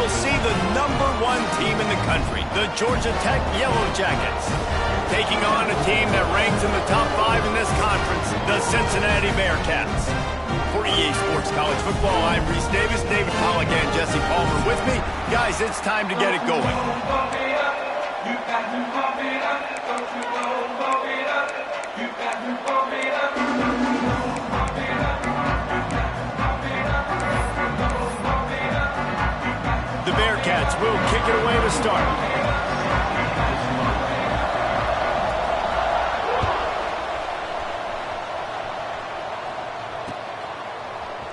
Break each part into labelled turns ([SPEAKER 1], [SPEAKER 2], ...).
[SPEAKER 1] you'll see the #1 team in the country, the Georgia Tech Yellow Jackets, taking on a team that ranks in the top 5 in this conference, the Cincinnati Bearcats. For EA Sports College Football, I'm Reese Davis, David Pollack, and Jesse Palmer with me. Guys, it's time to get it going. The Bearcats will kick it away to start.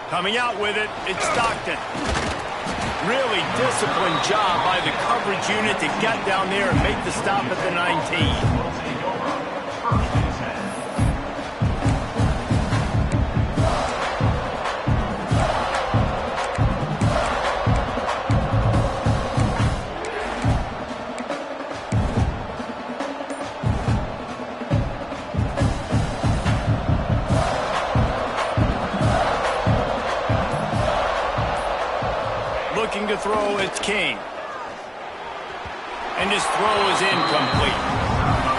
[SPEAKER 1] Coming out with it, it's Stockton. Really disciplined job by the coverage unit to get down there and make the stop at the 19. Looking to throw, it's King. And his throw is incomplete.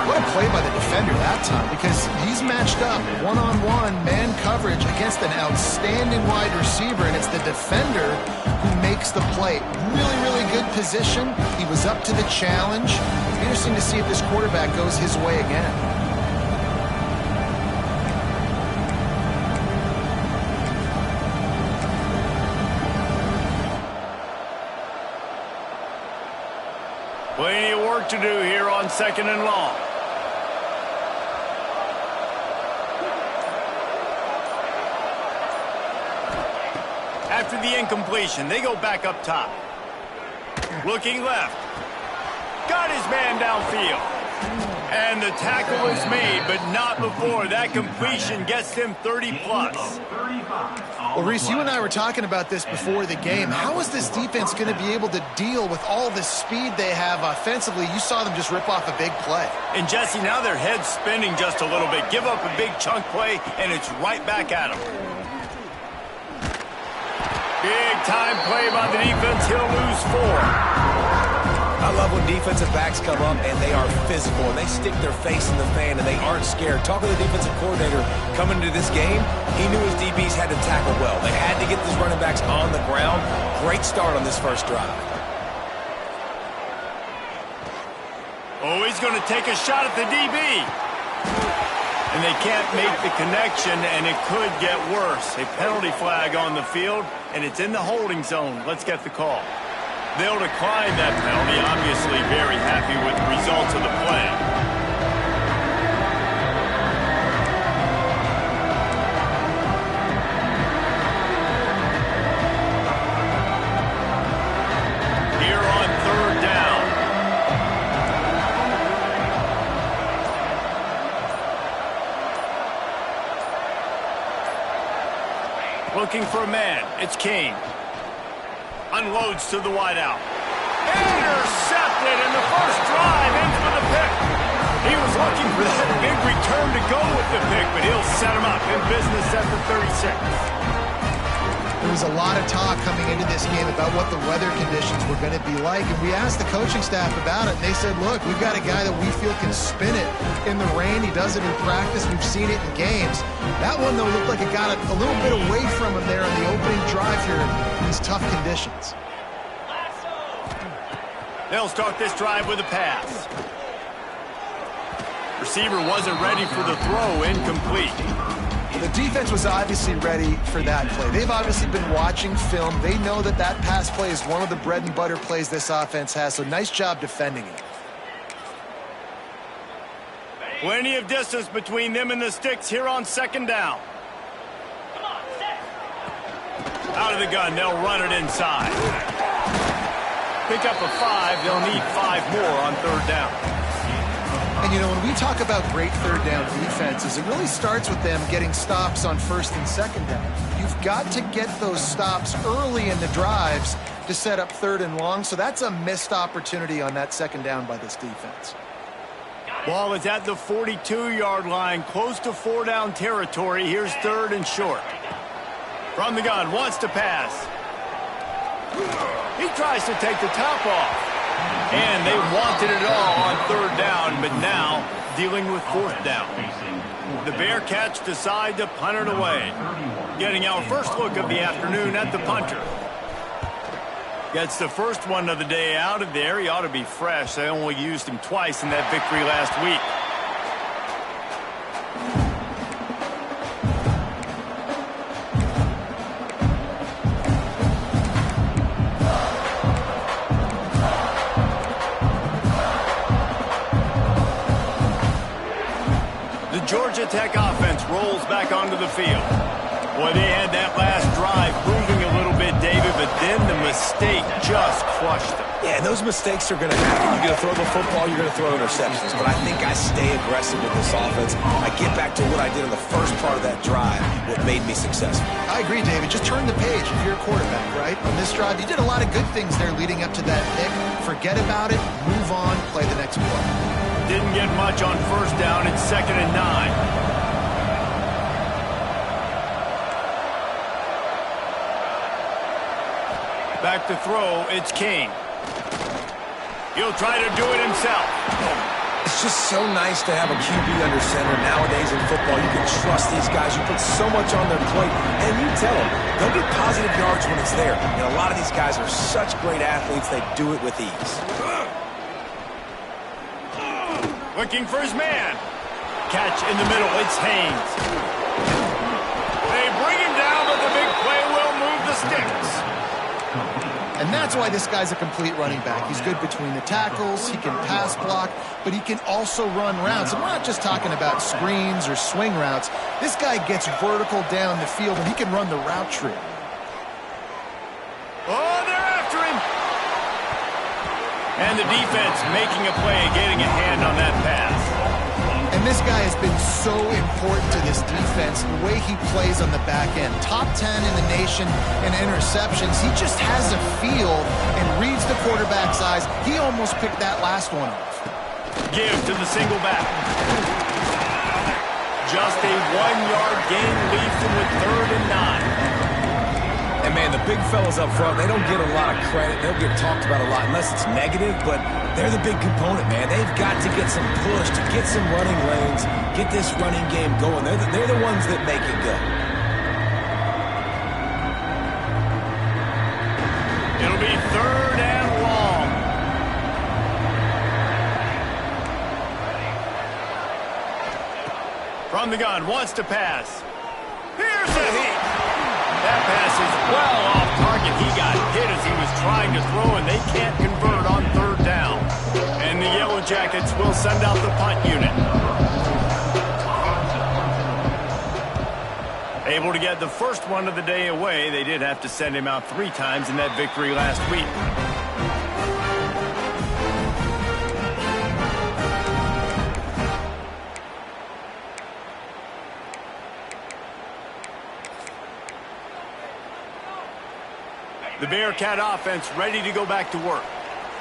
[SPEAKER 2] What a play by the defender that time, because he's matched up one-on-one man coverage against an outstanding wide receiver, and it's the defender who makes the play. Really, really good position. He was up to the challenge. It's interesting to see if this quarterback goes his way again.
[SPEAKER 1] Plenty of work to do here on 2nd and long. After the incompletion, they go back up top. Looking left. Got his man downfield. And the tackle is made, but not before that completion gets him 30+.
[SPEAKER 2] Well, Reese, you and I were talking about this before the game. How is this defense going to be able to deal with all the speed they have offensively? You saw them just rip off a big play.
[SPEAKER 1] And, Jesse, now their head's spinning just a little bit. Give up a big chunk play, and it's right back at them. Big-time play by the defense. He'll lose 4.
[SPEAKER 3] I love when defensive backs come up and they are physical and they stick their face in the fan and they aren't scared. Talking to the defensive coordinator coming into this game, he knew his DBs had to tackle well. They had to get these running backs on the ground. Great start on this first drive.
[SPEAKER 1] Oh, he's going to take a shot at the DB. And they can't make the connection, and it could get worse. A penalty flag on the field, and it's in the holding zone. Let's get the call. They'll decline that penalty, obviously very happy with the results of the play. Here on 3rd down. Looking for a man, it's King. Unloads to the wideout. Intercepted, and the first drive ends with a pick. He was looking for that big return to go with the pick, but he'll set him up in business at the 36.
[SPEAKER 2] There was a lot of talk coming into this game about what the weather conditions were going to be like, and we asked the coaching staff about it, and they said, look, we've got a guy that we feel can spin it in the rain. He does it in practice. We've seen it in games. That one, though, looked like it got a little bit away from him there on the opening drive here in these tough conditions.
[SPEAKER 1] They'll start this drive with a pass. Receiver wasn't ready for the throw, incomplete.
[SPEAKER 2] The defense was obviously ready for that play. They've obviously been watching film. They know that that pass play is one of the bread and butter plays this offense has, so nice job defending it.
[SPEAKER 1] Plenty of distance between them and the sticks here on 2nd down. Out of the gun, they'll run it inside. Pick up a 5, they'll need 5 more on 3rd down.
[SPEAKER 2] And, you know, when we talk about great 3rd down defenses, it really starts with them getting stops on 1st and 2nd down. You've got to get those stops early in the drives to set up 3rd and long, so that's a missed opportunity on that 2nd down by this defense.
[SPEAKER 1] Ball is at the 42-yard line, close to 4-down territory. Here's 3rd and short. From the gun, wants to pass. He tries to take the top off. And they wanted it all on third down, but now dealing with fourth down. The Bearcats decide to punt it away. Getting our first look of the afternoon at the punter. Gets the first one of the day out of there. He ought to be fresh. They only used him twice in that victory last week. Georgia Tech offense rolls back onto the field. Boy, they had that last drive moving a little bit, David, but then the mistake just crushed them.
[SPEAKER 3] Yeah, those mistakes are going to happen. You're going to throw the football, you're going to throw interceptions. But I think I stay aggressive with this offense. I get back to what I did in the first part of that drive, what made me successful.
[SPEAKER 2] I agree, David. Just turn the page if you're a quarterback, right? On this drive, you did a lot of good things there leading up to that pick. Forget about it, move on, play the next play.
[SPEAKER 1] Didn't get much on first down. It's 2nd and 9. Back to throw. It's King. He'll try to do it himself.
[SPEAKER 3] It's just so nice to have a QB under center. Nowadays in football, you can trust these guys. You put so much on their plate, and you tell them they'll get positive yards when it's there. And a lot of these guys are such great athletes, they do it with ease.
[SPEAKER 1] Looking for his man. Catch in the middle. It's Haynes. They bring him down, but the big play will move the sticks.
[SPEAKER 2] And that's why this guy's a complete running back. He's good between the tackles, he can pass block, but he can also run routes. And we're not just talking about screens or swing routes. This guy gets vertical down the field, and he can run the route tree.
[SPEAKER 1] Oh, they're after him. And the defense making a play, getting a hand on that pass.
[SPEAKER 2] And this guy has been so important to this defense, the way he plays on the back end. Top 10 in the nation in interceptions. He just has a feel and reads the quarterback's eyes. He almost picked that last one off.
[SPEAKER 1] Give to the single back. Just a 1-yard gain leaves him with 3rd and 9.
[SPEAKER 3] And, man, the big fellas up front, they don't get a lot of credit. They don't get talked about a lot unless it's negative, but they're the big component, man. They've got to get some push, to get some running lanes, get this running game going. They're the ones that make it go.
[SPEAKER 1] It'll be 3rd and long. From the gun, wants to pass. Here's a hit. That pass is well off target. He got hit as he was trying to throw, and they can't convert on 3rd down. And the Yellow Jackets will send out the punt unit. Able to get the first one of the day away. They did have to send him out 3 times in that victory last week. The Bearcat offense ready to go back to work.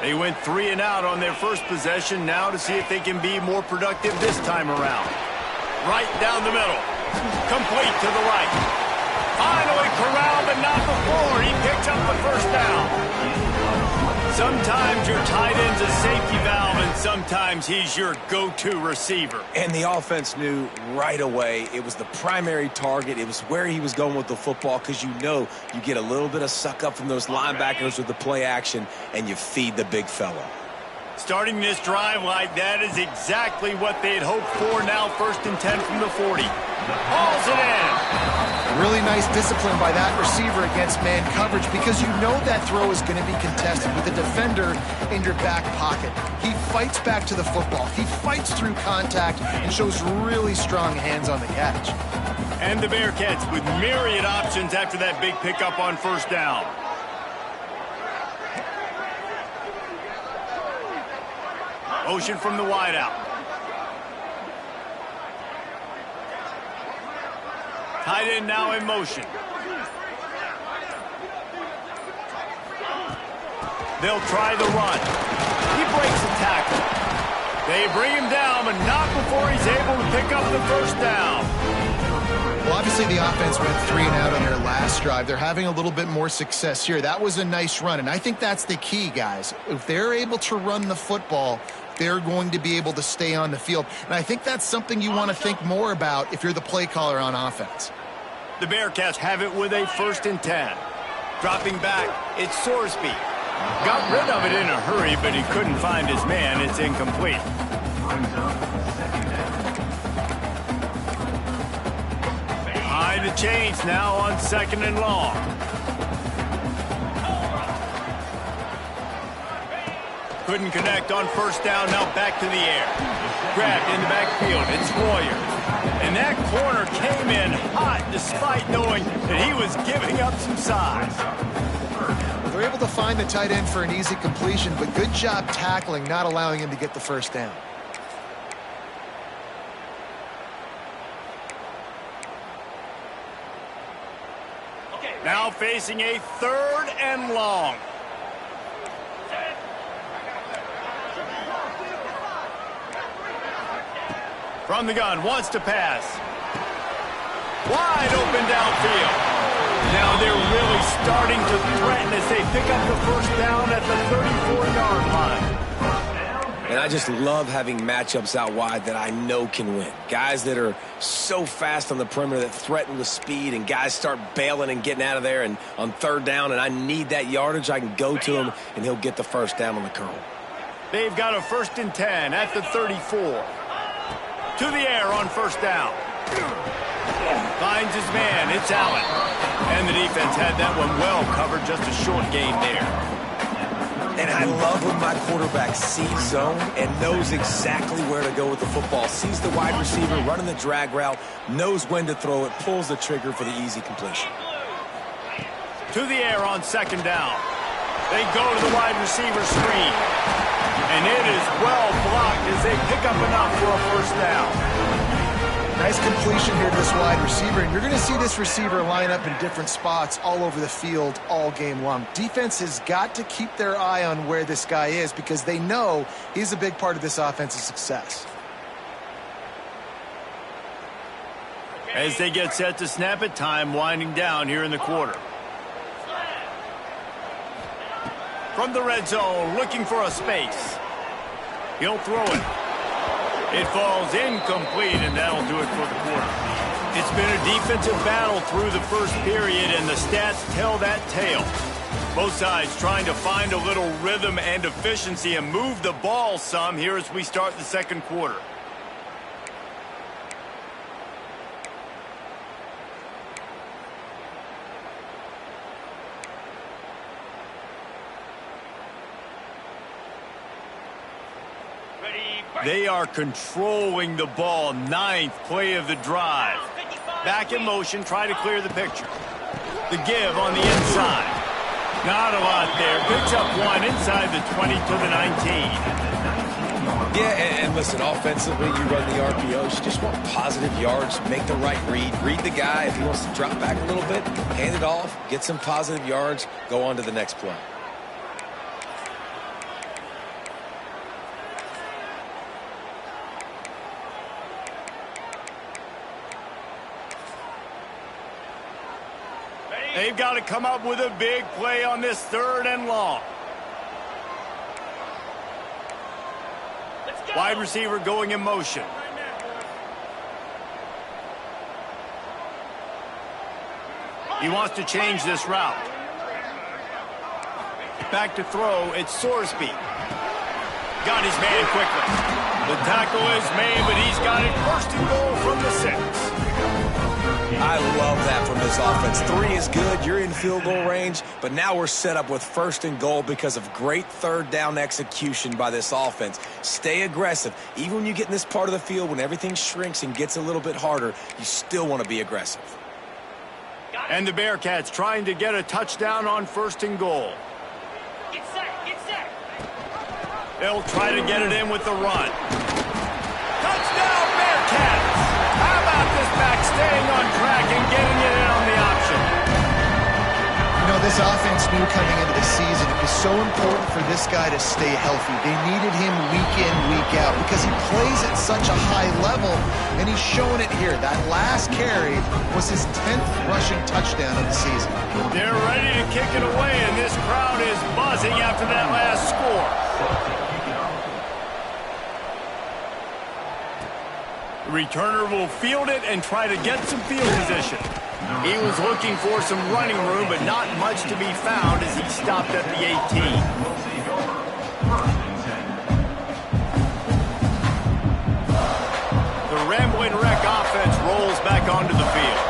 [SPEAKER 1] They went 3 and out on their first possession, now to see if they can be more productive this time around. Right down the middle. Complete to the right. Finally corralled, but not before. He picks up the first down. Sometimes your tight end's a safety valve, and sometimes he's your go-to receiver.
[SPEAKER 3] And the offense knew right away it was the primary target. It was where he was going with the football, because you know you get a little bit of suck up from those linebackers with the play action, and you feed the big fella.
[SPEAKER 1] Starting this drive like that is exactly what they had hoped for. Now 1st and 10 from the 40. Hauls it in.
[SPEAKER 2] Really nice discipline by that receiver against man coverage, because you know that throw is going to be contested with a defender in your back pocket. He fights back to the football. He fights through contact and shows really strong hands on the catch.
[SPEAKER 1] And the Bearcats with myriad options after that big pickup on 1st down. Motion from the wideout. Tight end now in motion. They'll try the run. He breaks the tackle. They bring him down, but not before he's able to pick up the first down.
[SPEAKER 2] Well, obviously the offense went 3 and out on their last drive. They're having a little bit more success here. That was a nice run, and I think that's the key, guys. If they're able to run the football, they're going to be able to stay on the field. And I think that's something you want to think more about if you're the play caller on offense.
[SPEAKER 1] The Bearcats have it with a 1st and 10. Dropping back, it's Sorsby. Got rid of it in a hurry, but he couldn't find his man. It's incomplete. Behind the chains now on 2nd and long. Couldn't connect on 1st down, now back to the air. Grabbed in the backfield, it's Royer. And that corner came in hot despite knowing that he was giving up some size.
[SPEAKER 2] They're able to find the tight end for an easy completion, but good job tackling, not allowing him to get the 1st down.
[SPEAKER 1] Now facing a 3rd and long. From the gun, wants to pass. Wide open downfield. Now they're really starting to threaten as they pick up the 1st down at the 34-yard line.
[SPEAKER 3] And I just love having matchups out wide that I know can win. Guys that are so fast on the perimeter that threaten with speed, and guys start bailing and getting out of there, and on 3rd down, and I need that yardage, I can go to him, and he'll get the 1st down on the curl.
[SPEAKER 1] They've got a 1st and 10 at the 34. To the air on 1st down. Finds his man. It's Allen. And the defense had that one well covered. Just a short gain there.
[SPEAKER 3] And I love when my quarterback sees zone and knows exactly where to go with the football. Sees the wide receiver running the drag route, knows when to throw it, pulls the trigger for the easy completion.
[SPEAKER 1] To the air on 2nd down. They go to the wide receiver screen. And it is well blocked as they pick up enough for a 1st down.
[SPEAKER 2] Nice completion here to this wide receiver, and you're going to see this receiver line up in different spots all over the field all game long. Defense has got to keep their eye on where this guy is because they know he's a big part of this offense's success.
[SPEAKER 1] As they get set to snap it, time winding down here in the quarter. From the red zone, looking for a space. He'll throw it. It falls incomplete, and that'll do it for the quarter. It's been a defensive battle through the 1st period, and the stats tell that tale. Both sides trying to find a little rhythm and efficiency and move the ball some here as we start the 2nd quarter. They are controlling the ball. 9th play of the drive. Back in motion, try to clear the picture. The give on the inside. Not a lot there. Picks up one inside the 20 to the 19.
[SPEAKER 3] Yeah, and listen, offensively, you run the RPOs. You just want positive yards, make the right read. Read the guy. If he wants to drop back a little bit, hand it off, get some positive yards, go on to the next play.
[SPEAKER 1] They've got to come up with a big play on this 3rd and long. Wide receiver going in motion. He wants to change this route. Back to throw, it's Sorsby. Got his man quickly. The tackle is made, but he's got it 1st and goal from the 6.
[SPEAKER 3] I love that from this offense. 3 is good. You're in field goal range, but now we're set up with 1st and goal because of great 3rd down execution by this offense. Stay aggressive. Even when you get in this part of the field, when everything shrinks and gets a little bit harder, you still want to be aggressive.
[SPEAKER 1] And the Bearcats trying to get a touchdown on 1st and goal.
[SPEAKER 4] Get set, get set.
[SPEAKER 1] They'll try to get it in with the run. Touchdown, Bearcats! How about this back staying on track and getting it in on the option?
[SPEAKER 2] You know, this offense knew coming into the season is so important for this guy to stay healthy. They needed him week in, week out because he plays at such a high level, and he's showing it here. That last carry was his 10th rushing touchdown of the season.
[SPEAKER 1] They're ready to kick it away, and this crowd is buzzing after that last score. The returner will field it and try to get some field position. He was looking for some running room, but not much to be found as he stopped at the 18. The Rambling Wreck offense rolls back onto the field.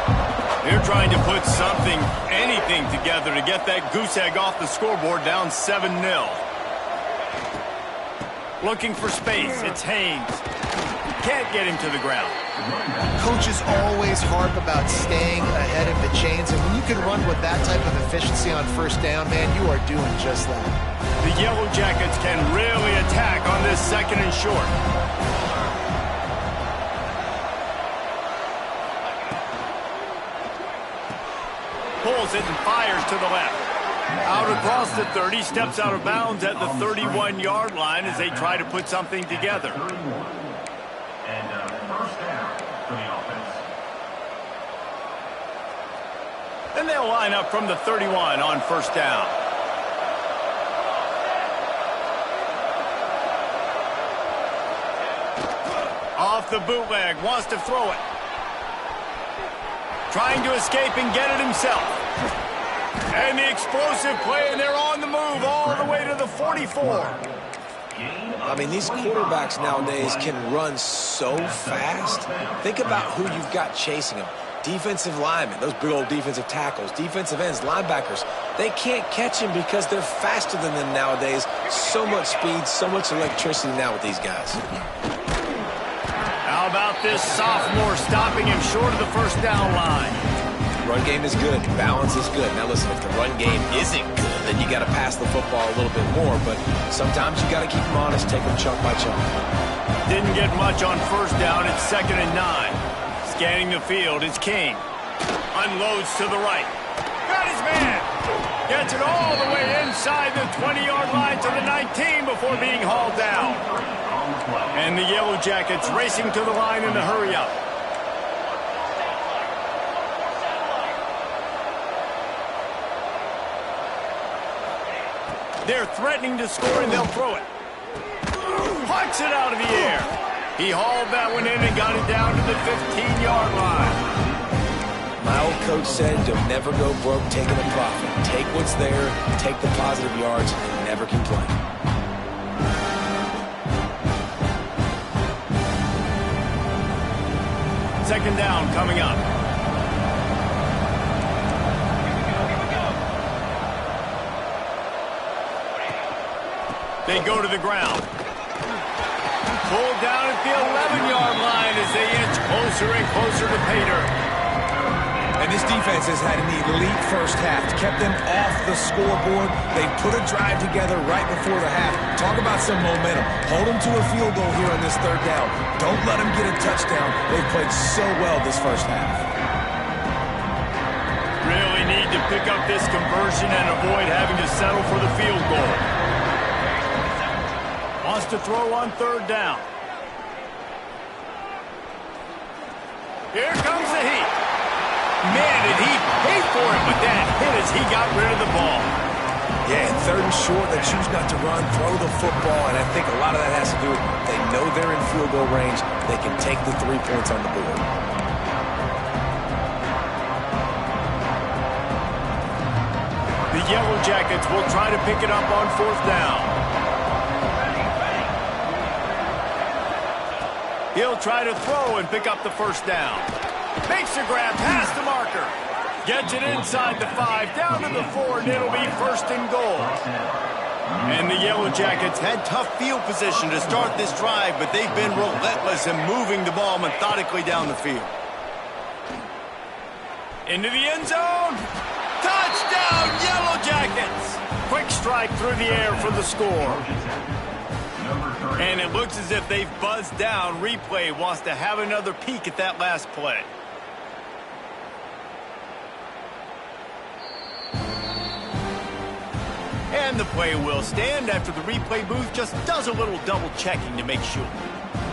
[SPEAKER 1] They're trying to put something, anything together to get that goose egg off the scoreboard, down 7-0. Looking for space. It's Haynes. Can't get him to the ground.
[SPEAKER 2] Coaches always harp about staying ahead of the chains, and when you can run with that type of efficiency on first down, man, you are doing just that.
[SPEAKER 1] The Yellow Jackets can really attack on this 2nd and short. Pulls it and fires to the left. Out across the 30, steps out of bounds at the 31-yard line as they try to put something together. And they'll line up from the 31 on first down. Off the bootleg, wants to throw it. Trying to escape and get it himself. And the explosive play, and they're on the move all the way to the 44.
[SPEAKER 3] I mean, these quarterbacks nowadays can run so fast. Think about who you've got chasing them. Defensive linemen, those big old defensive tackles, defensive ends, linebackers. They can't catch him because they're faster than them nowadays. So much speed, so much electricity now with these guys.
[SPEAKER 1] How about this sophomore stopping him short of the first down line?
[SPEAKER 3] Run game is good. Balance is good. Now listen, if the run game isn't good, then you got to pass the football a little bit more. But sometimes you got to keep them honest, take them chunk by chunk.
[SPEAKER 1] Didn't get much on first down. It's 2nd and 9. Scanning the field, it's King. Unloads to the right. Got his man. Gets it all the way inside the 20-yard line to the 19 before being hauled down. And the Yellow Jackets racing to the line in the hurry-up. They're threatening to score, and they'll throw it. Pucks it out of the air. He hauled that one in and got it down to the 15-yard line.
[SPEAKER 3] My old coach said, you'll never go broke taking a profit. Take what's there, take the positive yards, and never complain.
[SPEAKER 1] Second down coming up. They go to the ground. Pulled down at the 11-yard line as they inch closer and closer to pay dirt.
[SPEAKER 3] And this defense has had an elite first half. Kept them off the scoreboard. They put a drive together right before the half. Talk about some momentum. Hold them to a field goal here on this 3rd down. Don't let them get a touchdown. They've played so well this first half.
[SPEAKER 1] Really need to pick up this conversion and avoid having to settle for the field goal. Wants to throw on 3rd down. Here comes the heat. Man, did he pay for it with that hit as he got rid of the ball.
[SPEAKER 3] Yeah, and 3rd and short, they choose not to run, throw the football, and I think a lot of that has to do with they know they're in field goal range. They can take the 3 points on the board.
[SPEAKER 1] The Yellow Jackets will try to pick it up on 4th down. He'll try to throw and pick up the first down. Makes a grab past the marker. Gets it inside the 5, down to the 4, and it'll be 1st and goal. And the Yellow Jackets had tough field position to start this drive, but they've been relentless in moving the ball methodically down the field. Into the end zone. Touchdown, Yellow Jackets! Quick strike through the air for the score. And it looks as if they've buzzed down. Replay wants to have another peek at that last play. And the play will stand after the replay booth just does a little double checking to make sure.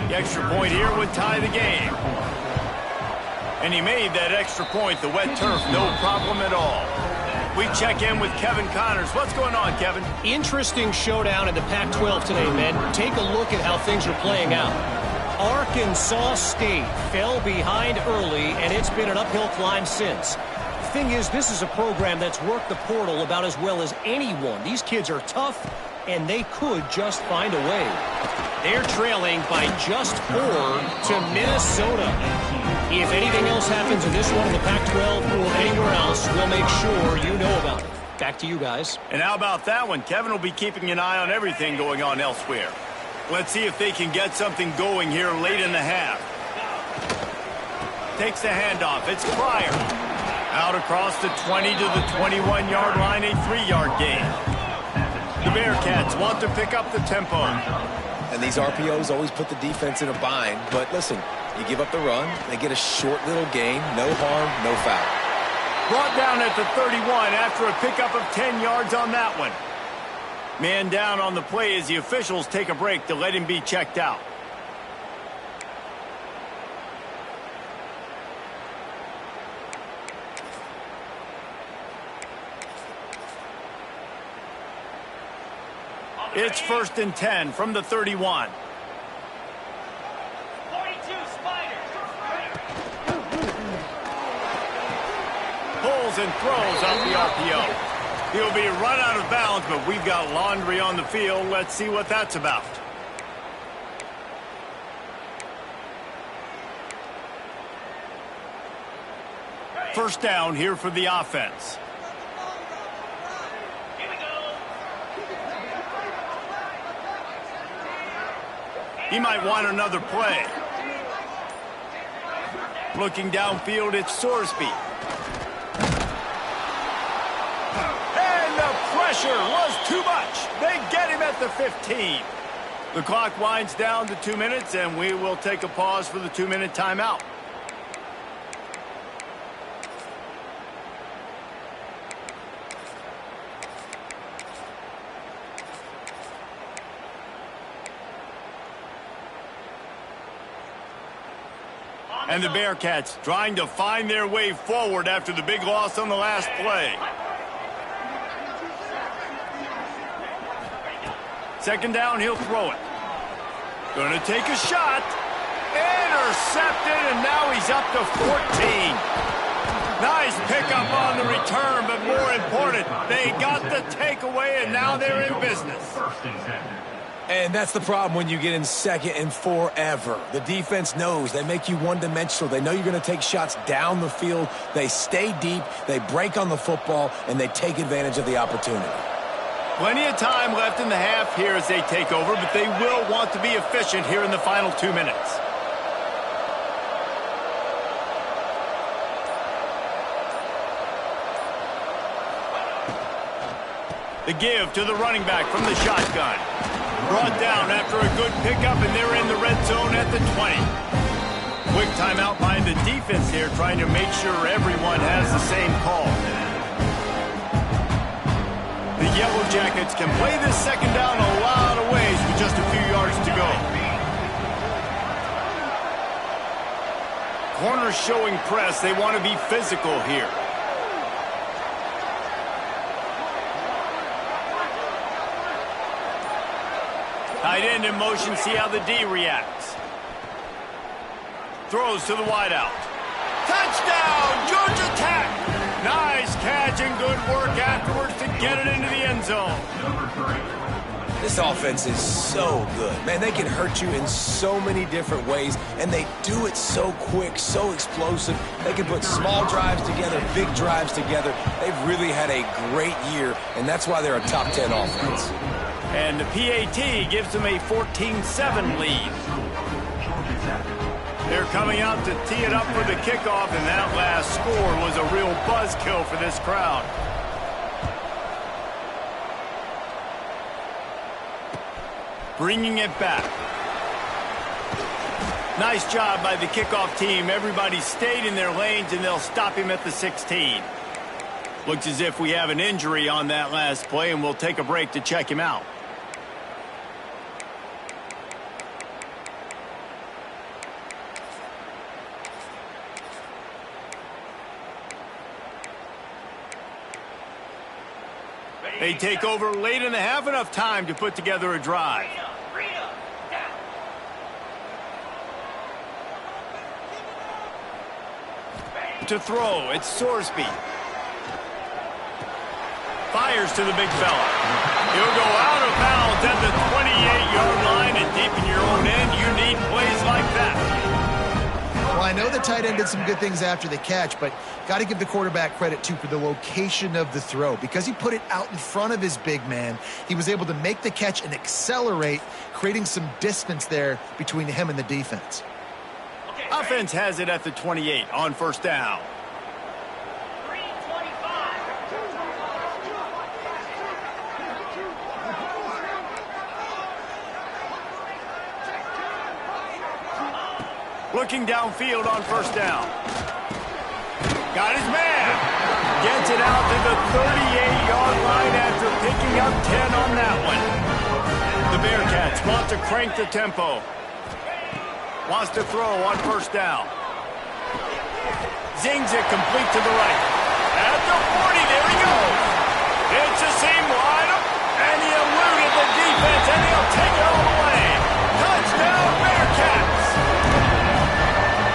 [SPEAKER 1] The extra point here would tie the game. And he made that extra point, the wet turf, no problem at all. We check in with Kevin Connors. What's going on, Kevin?
[SPEAKER 5] Interesting showdown in the Pac-12 today, men. Take a look at how things are playing out. Arkansas State fell behind early, and it's been an uphill climb since. The thing is, this is a program that's worked the portal about as well as anyone. These kids are tough, and they could just find a way. They're trailing by just 4 to Minnesota. If anything else happens in this one in the Pac-12 or anywhere else, we'll make sure you know about it. Back to you guys.
[SPEAKER 1] And how about that one? Kevin will be keeping an eye on everything going on elsewhere. Let's see if they can get something going here late in the half. Takes the handoff. It's Pryor. Out across the 20 to the 21-yard line, a 3-yard gain. The Bearcats want to pick up the tempo.
[SPEAKER 3] And these RPOs always put the defense in a bind. But listen, you give up the run, they get a short little gain, no harm, no foul.
[SPEAKER 1] Brought down at the 31 after a pickup of 10 yards on that one. Man down on the play as the officials take a break to let him be checked out. It's 1st and 10 from the 31.
[SPEAKER 4] 42 Spiders.
[SPEAKER 1] Pulls and throws off the RPO. He'll be run out of bounds, but we've got laundry on the field. Let's see what that's about. First down here for the offense.
[SPEAKER 4] Here we go.
[SPEAKER 1] He might want another play. Looking downfield, it's Sorsby. Pressure was too much. They get him at the 15. The clock winds down to 2 minutes, and we will take a pause for the 2-minute timeout. And the Bearcats trying to find their way forward after the big loss on the last play. Second down, he'll throw it. Going to take a shot. Intercepted, and now he's up to 14. Nice pickup on the return, but more important, they got the takeaway, and now they're in business.
[SPEAKER 3] And that's the problem when you get in 2nd and 4 ever. The defense knows. They make you one-dimensional. They know you're going to take shots down the field. They stay deep, they break on the football, and they take advantage of the opportunity.
[SPEAKER 1] Plenty of time left in the half here as they take over, but they will want to be efficient here in the final 2 minutes. The give to the running back from the shotgun. Brought down after a good pickup, and they're in the red zone at the 20. Quick timeout by the defense here, trying to make sure everyone has the same call. The Yellow Jackets can play this second down a lot of ways with just a few yards to go. Corners showing press. They want to be physical here. Tight end in motion. See how the D reacts. Throws to the wideout. Touchdown, Georgia Tech! Nice catch and good work afterwards to get it into the end zone.
[SPEAKER 3] This offense is so good. Man, they can hurt you in so many different ways, and they do it so quick, so explosive. They can put small drives together, big drives together. They've really had a great year, and that's why they're a top 10 offense.
[SPEAKER 1] And the PAT gives them a 14-7 lead. They're coming out to tee it up for the kickoff, and that last score was a real buzzkill for this crowd. Bringing it back. Nice job by the kickoff team. Everybody stayed in their lanes, and they'll stop him at the 16. Looks as if we have an injury on that last play, and we'll take a break to check him out. They take over late in the half, enough time to put together a drive. To throw, it's Sorsby. Fires to the big fella. He'll go out of bounds at the 28-yard line, and deep in your own end, you need plays like that.
[SPEAKER 2] Well, I know the tight end did some good things after the catch, but got to give the quarterback credit, too, for the location of the throw. Because he put it out in front of his big man, he was able to make the catch and accelerate, creating some distance there between him and the defense.
[SPEAKER 1] Offense has it at the 28 on first down. Looking downfield on first down. Got his man. Gets it out to the 38-yard line after picking up 10 on that one. The Bearcats want to crank the tempo. Wants to throw on first down. Zings it complete to the right. At the 40, there he goes. It's a seam wide up, and he eluded the defense, and he'll take it all the way. Touchdown, Bearcats.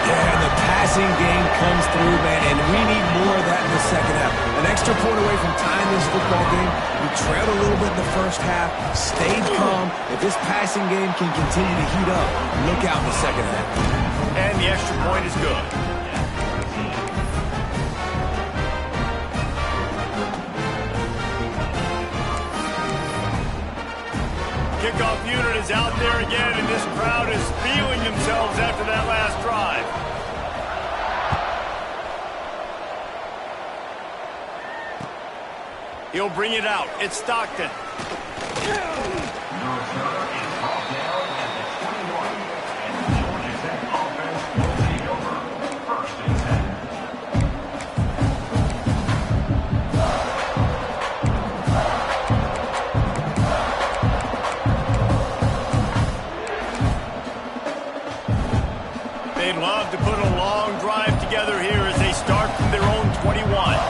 [SPEAKER 3] Yeah, and the passing game comes through, man, and we need more of that in the second half. An extra point away from tying this football game. We trailed a little bit in the first half, stayed calm. If this passing game can continue to heat up, look out in the second half.
[SPEAKER 1] And the extra point is good. Kickoff unit is out there again, and this crowd is feeling themselves after that last drive. He'll bring it out. It's Stockton. They'd love to put a long drive together here as they start from their own 21.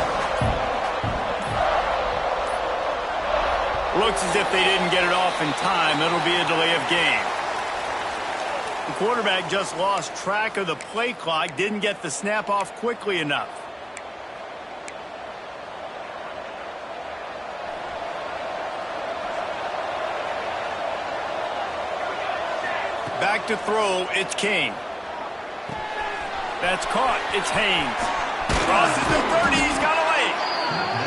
[SPEAKER 1] Looks as if they didn't get it off in time. It'll be a delay of game. The quarterback just lost track of the play clock, didn't get the snap off quickly enough. Back to throw, it's Kane. That's caught, it's Haynes. Crosses the 30, he's got away.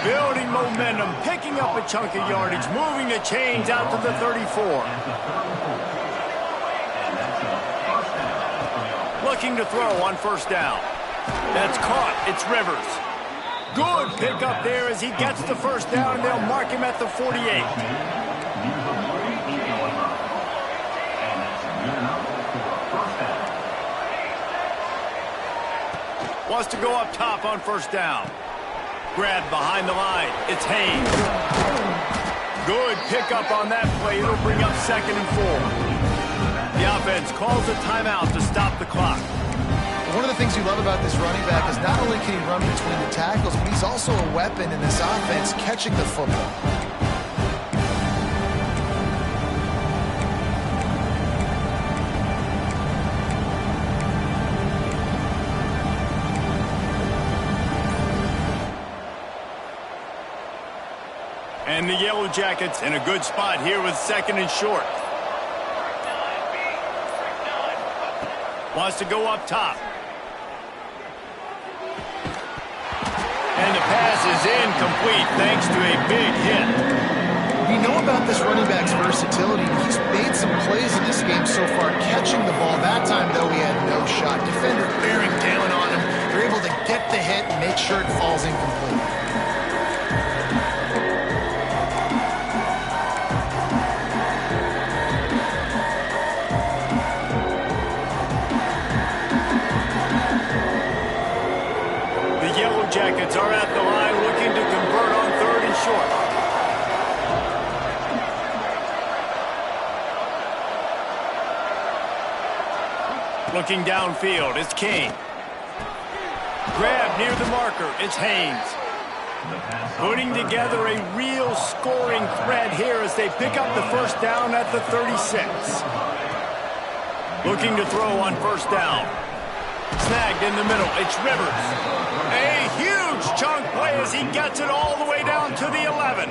[SPEAKER 1] Building momentum, picking up a chunk of yardage, moving the chains out to the 34. Looking to throw on first down. That's caught, it's Rivers. Good pickup there as he gets the first down, and they'll mark him at the 48. Wants to go up top on first down. Grabbed behind the line. It's Haynes. Good pickup on that play. It'll bring up 2nd and 4. The offense calls a timeout to stop the clock.
[SPEAKER 2] One of the things you love about this running back is not only can he run between the tackles, but he's also a weapon in this offense catching the football.
[SPEAKER 1] And the Yellow Jackets in a good spot here with 2nd and short. Wants to go up top. And the pass is incomplete thanks to a big hit.
[SPEAKER 2] We know about this running back's versatility. He's made some plays in this game so far, catching the ball. That time, though, he had no shot. Defender bearing down on him. They're able to get the hit and make sure it falls incomplete.
[SPEAKER 1] Jackets are at the line looking to Looking downfield, it's King. Grab near the marker, it's Haynes. Putting together a real scoring threat here as they pick up the first down at the 36. Looking to throw on first down. Snagged in the middle, it's Rivers. A huge chunk play as he gets it all the way down to the 11.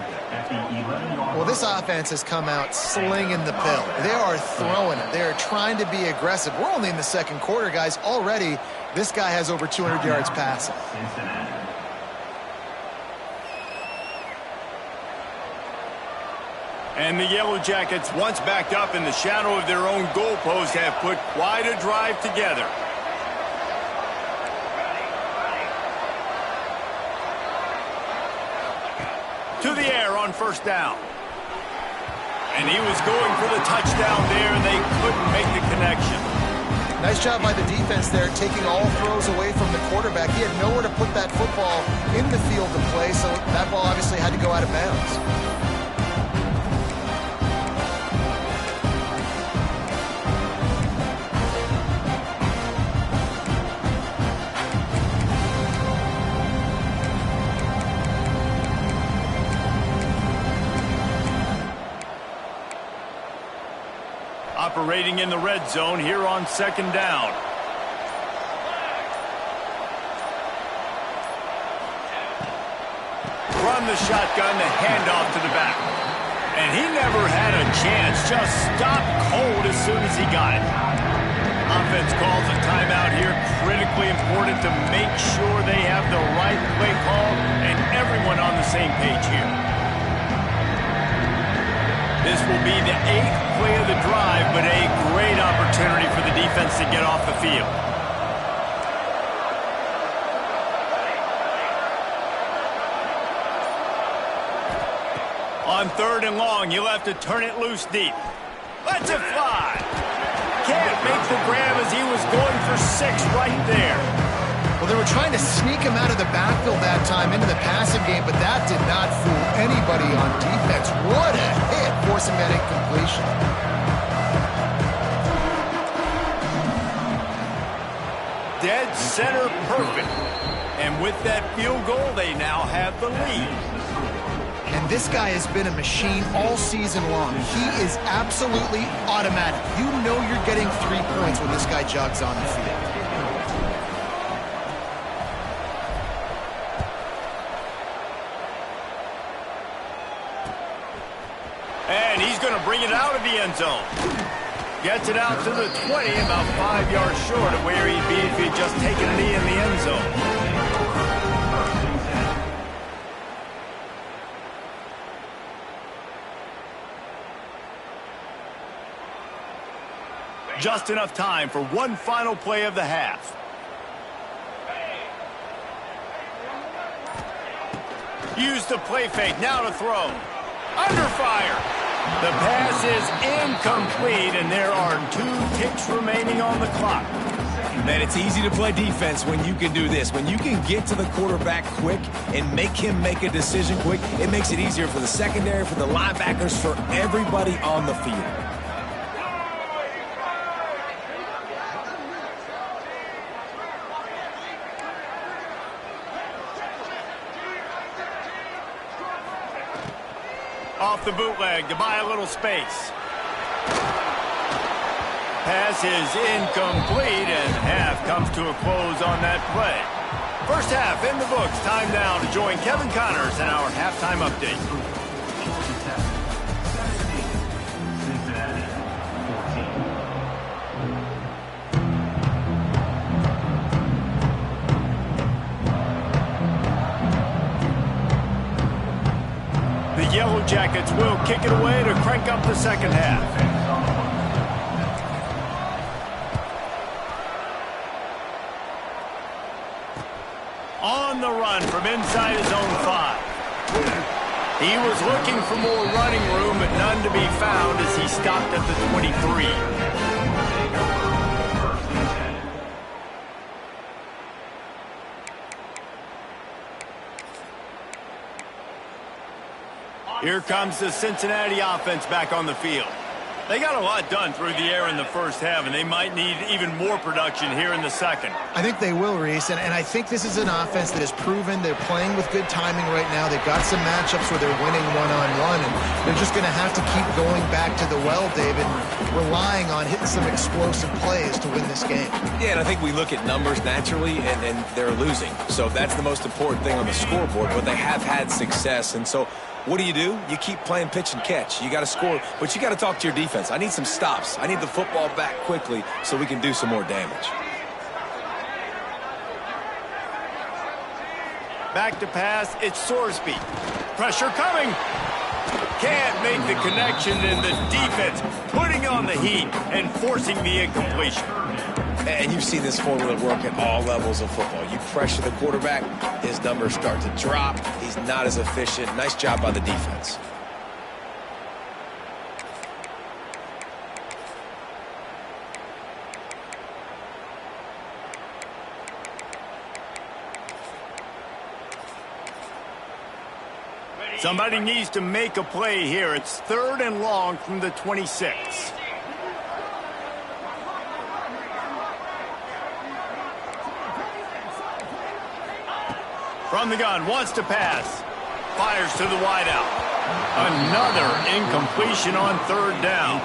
[SPEAKER 2] Well, this offense has come out slinging the pill. They are throwing it. They are trying to be aggressive. We're only in the second quarter, guys. Already, this guy has over 200 yards passing.
[SPEAKER 1] And the Yellow Jackets, once backed up in the shadow of their own goalpost, have put quite a drive together. To the air on first down. And he was going for the touchdown there, and they couldn't make the connection.
[SPEAKER 2] Nice job by the defense there, taking all throws away from the quarterback. He had nowhere to put that football in the field to play, so that ball obviously had to go out of bounds.
[SPEAKER 1] Operating in the red zone here on second down. Run the shotgun, the handoff to the back. And he never had a chance, just stopped cold as soon as he got it. Offense calls a timeout here, critically important to make sure they have the right play call and everyone on the same page here. This will be the 8th play of the drive, but a great opportunity for the defense to get off the field. On third and long, you'll have to turn it loose deep. Lets it fly. Can't make the grab as he was going for 6 right there.
[SPEAKER 2] Well, they were trying to sneak him out of the backfield that time into the passing game, but that did not fool anybody on defense. What a hit, forcing that incompletion.
[SPEAKER 1] Dead center perfect. And with that field goal, they now have the lead.
[SPEAKER 2] And this guy has been a machine all season long. He is absolutely automatic. You know you're getting 3 points when this guy jogs on the field.
[SPEAKER 1] And he's going to bring it out of the end zone. Gets it out to the 20, about 5 yards short of where he'd be if he'd just taken a knee in the end zone. Just enough time for one final play of the half. Use the play fake, now to throw. Under fire. The pass is incomplete, and there are 2 ticks remaining on the clock.
[SPEAKER 3] Man, it's easy to play defense when you can do this. When you can get to the quarterback quick and make him make a decision quick, it makes it easier for the secondary, for the linebackers, for everybody on the field.
[SPEAKER 1] Off the bootleg to buy a little space. Pass is incomplete, and half comes to a close on that play. First half in the books. Time now to join Kevin Connors in our halftime update. The Yellow Jackets will kick it away to crank up the second half. On the run from inside his own 5. He was looking for more running room, but none to be found as he stopped at the 23. Here comes the Cincinnati offense back on the field. They got a lot done through the air in the first half, and they might need even more production here in the second.
[SPEAKER 2] I think they will, Reese, and I think this is an offense that has proven they're playing with good timing right now. They've got some matchups where they're winning one-on-one, and they're just going to have to keep going back to the well, David, and relying on hitting some explosive plays to win this game.
[SPEAKER 3] Yeah, and I think we look at numbers naturally, and they're losing. So that's the most important thing on the scoreboard, but they have had success, and so what do? You keep playing pitch and catch. You got to score, but you got to talk to your defense. I need some stops. I need the football back quickly so we can do some more damage.
[SPEAKER 1] Back to pass, it's Sorsby. Pressure coming. Can't make the connection, and the defense putting on the heat and forcing the incompletion.
[SPEAKER 3] And you've seen this formula work at all levels of football. You pressure the quarterback, his numbers start to drop. He's not as efficient. Nice job by the defense.
[SPEAKER 1] Somebody needs to make a play here. It's 3rd and long from the 26. From the gun, wants to pass. Fires to the wideout. Another incompletion on 3rd down.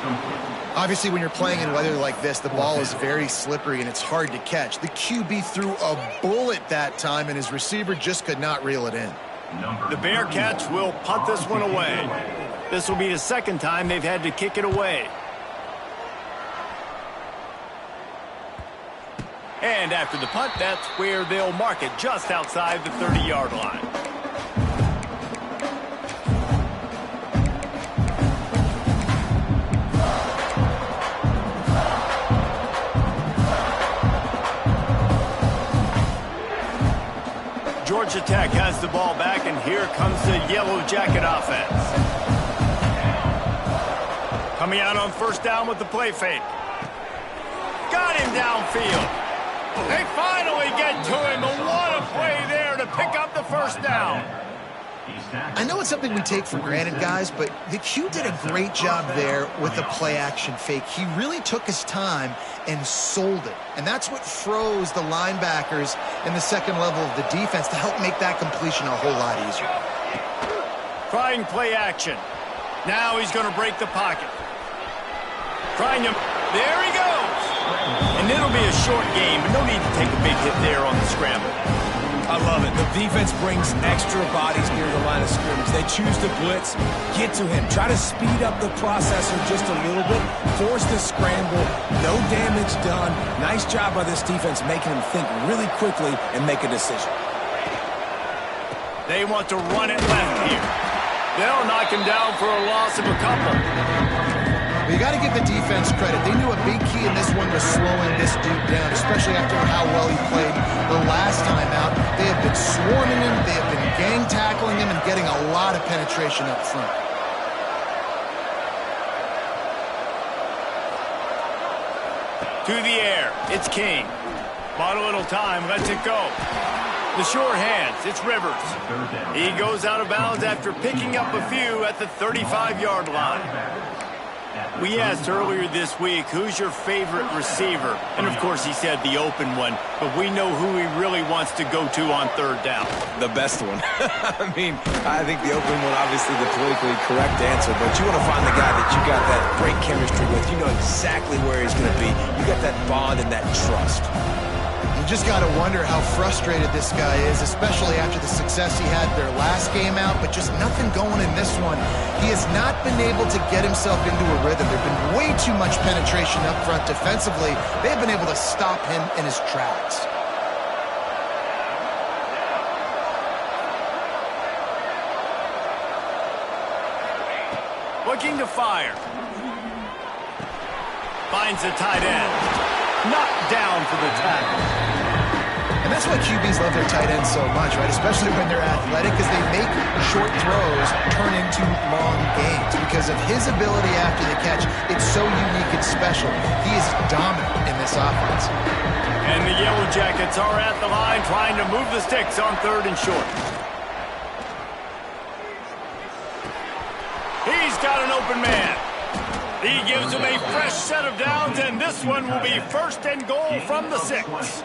[SPEAKER 2] Obviously, when you're playing in weather like this, the ball is very slippery and it's hard to catch. The QB threw a bullet that time, and his receiver just could not reel it in.
[SPEAKER 1] The Bearcats will punt this one away. This will be the 2nd time they've had to kick it away. And after the punt, that's where they'll mark it, just outside the 30-yard line. Georgia Tech has the ball back, and here comes the Yellow Jacket offense. Coming out on 1st down with the play fake. Got him downfield. They finally get to him, and what a play there to pick up the 1st down.
[SPEAKER 2] I know it's something we take for granted, guys, but the Q did a great job there with the play-action fake. He really took his time and sold it, and that's what froze the linebackers in the 2nd level of the defense to help make that completion a whole lot easier.
[SPEAKER 1] Trying play action. Now he's going to break the pocket. Trying him. There he goes. And it'll be a short game, but no need to take a big hit there on the scramble.
[SPEAKER 3] I love it. The defense brings extra bodies near the line of scrimmage. They choose to blitz, get to him, try to speed up the processor just a little bit, force the scramble, no damage done. Nice job by this defense making him think really quickly and make a decision.
[SPEAKER 1] They want to run it left here. They'll knock him down for a loss of a couple.
[SPEAKER 2] You got to give the defense credit. They knew a big key in this one was slowing this dude down, especially after how well he played the last time out. They have been swarming him, they have been gang tackling him, and getting a lot of penetration up front.
[SPEAKER 1] To the air, it's King. Bought a little time, lets it go. The sure hands, it's Rivers. He goes out of bounds after picking up a few at the 35-yard line. We asked earlier this week, who's your favorite receiver? And, of course, he said the open one, but we know who he really wants to go to on 3rd down.
[SPEAKER 3] The best one. I mean, I think the open one, obviously the politically correct answer, but you want to find the guy that you got that great chemistry with. You know exactly where he's going to be. You got that bond and that trust.
[SPEAKER 2] You just got to wonder how frustrated this guy is, especially after the success he had their last game out, but just nothing going in this one. He has not been able to get himself into a rhythm. There's been way too much penetration up front defensively. They've been able to stop him in his tracks.
[SPEAKER 1] Looking to fire. Finds a tight end. Knocked down for the tackle.
[SPEAKER 2] And that's why QBs love their tight ends so much, right? Especially when they're athletic, because they make short throws turn into long gains. Because of his ability after the catch, it's so unique and special. He is dominant in this offense.
[SPEAKER 1] And the Yellow Jackets are at the line trying to move the sticks on 3rd and short. He's got an open man. He gives them a fresh set of downs, and this one will be 1st and goal from the 6.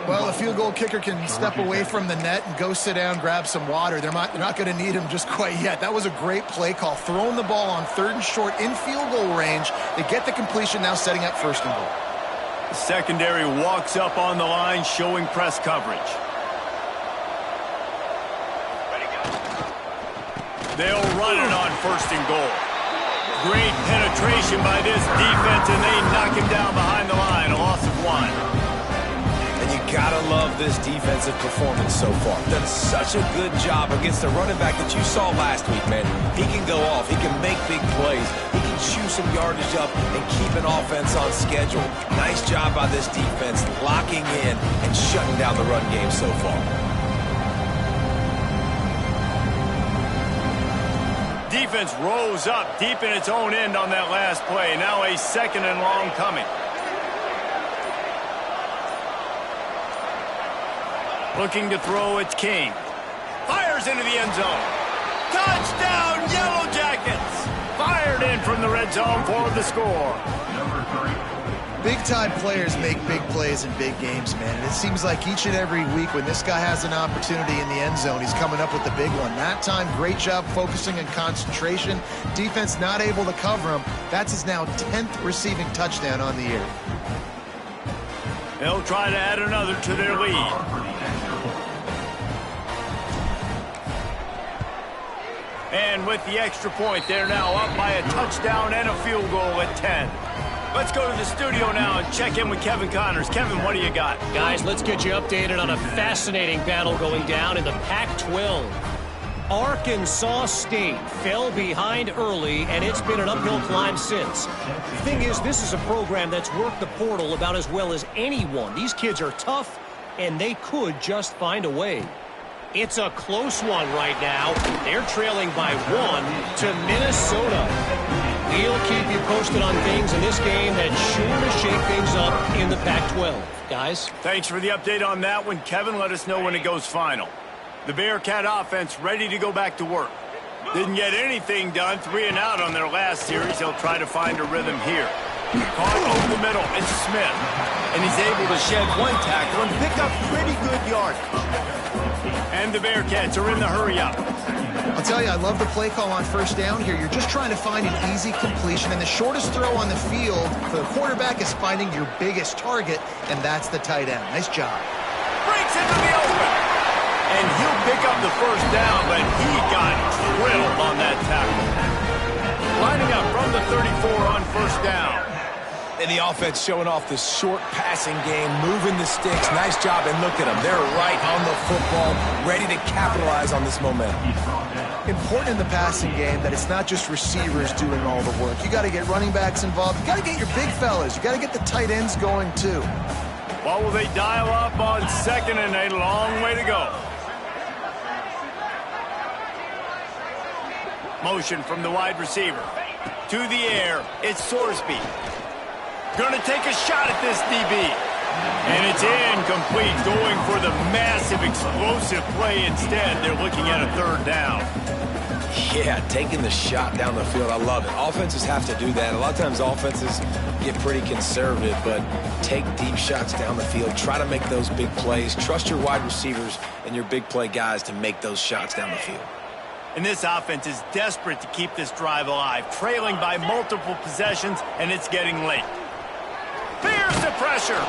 [SPEAKER 2] Well, a field goal kicker can step away from the net and go sit down, grab some water. They're not going to need him just quite yet. That was a great play call. Throwing the ball on 3rd and short in field goal range. They get the completion, now setting up 1st and goal.
[SPEAKER 1] The secondary walks up on the line, showing press coverage. They'll run it on 1st and goal. Great penetration by this defense, and they knock him down behind the line. A loss of 1.
[SPEAKER 3] And you gotta love this defensive performance so far. Done such a good job against the running back that you saw last week, man. He can go off. He can make big plays. He can chew some yardage up and keep an offense on schedule. Nice job by this defense locking in and shutting down the run game so far.
[SPEAKER 1] Defense rose up deep in its own end on that last play. Now a 2nd and long coming. Looking to throw, it's King. Fires into the end zone. Touchdown, Yellow Jackets! Fired in from the red zone for the score.
[SPEAKER 2] Big-time players make big plays in big games, man. And it seems like each and every week when this guy has an opportunity in the end zone, he's coming up with the big one. That time, great job focusing and concentration. Defense not able to cover him. That's his now 10th receiving touchdown on the year.
[SPEAKER 1] They'll try to add another to their lead. And with the extra point, they're now up by a touchdown and a field goal at 10. Let's go to the studio now and check in with Kevin Connors. Kevin, what do you got?
[SPEAKER 5] Guys, let's get you updated on a fascinating battle going down in the Pac-12. Arkansas State fell behind early, and it's been an uphill climb since. The thing is, this is a program that's worked the portal about as well as anyone. These kids are tough, and they could just find a way. It's a close one right now. They're trailing by 1 to Minnesota. We'll keep you posted on things in this game that's sure to shake things up in the Pac-12. Guys?
[SPEAKER 1] Thanks for the update on that one, Kevin. Let us know when it goes final. The Bearcat offense ready to go back to work. Didn't get anything done, 3 and out on their last series. They'll try to find a rhythm here. Caught over the middle, it's Smith. And he's able to shed 1 tackle and pick up pretty good yardage. And the Bearcats are in the hurry-up.
[SPEAKER 2] I'll tell you, I love the play call on 1st down here. You're just trying to find an easy completion, and the shortest throw on the field for the quarterback is finding your biggest target, and that's the tight end. Nice job.
[SPEAKER 1] Breaks into the open. And he'll pick up the 1st down, but he got drilled on that tackle. Lining up from the 34 on 1st down.
[SPEAKER 3] And the offense showing off the short passing game, moving the sticks. Nice job, and look at them. They're right on the football, ready to capitalize on this momentum.
[SPEAKER 2] Important in the passing game that it's not just receivers doing all the work. You got to get running backs involved. You got to get your big fellas. You got to get the tight ends going, too.
[SPEAKER 1] What will they dial up on 2nd and a long way to go? Motion from the wide receiver. To the air, it's Sorsby. Going to take a shot at this DB. And it's incomplete, going for the massive explosive play instead. They're looking at a 3rd down.
[SPEAKER 3] Yeah, taking the shot down the field. I love it. Offenses have to do that. A lot of times offenses get pretty conservative, but take deep shots down the field. Try to make those big plays. Trust your wide receivers and your big play guys to make those shots down the field.
[SPEAKER 1] And this offense is desperate to keep this drive alive, trailing by multiple possessions, and it's getting late. Fears the pressure.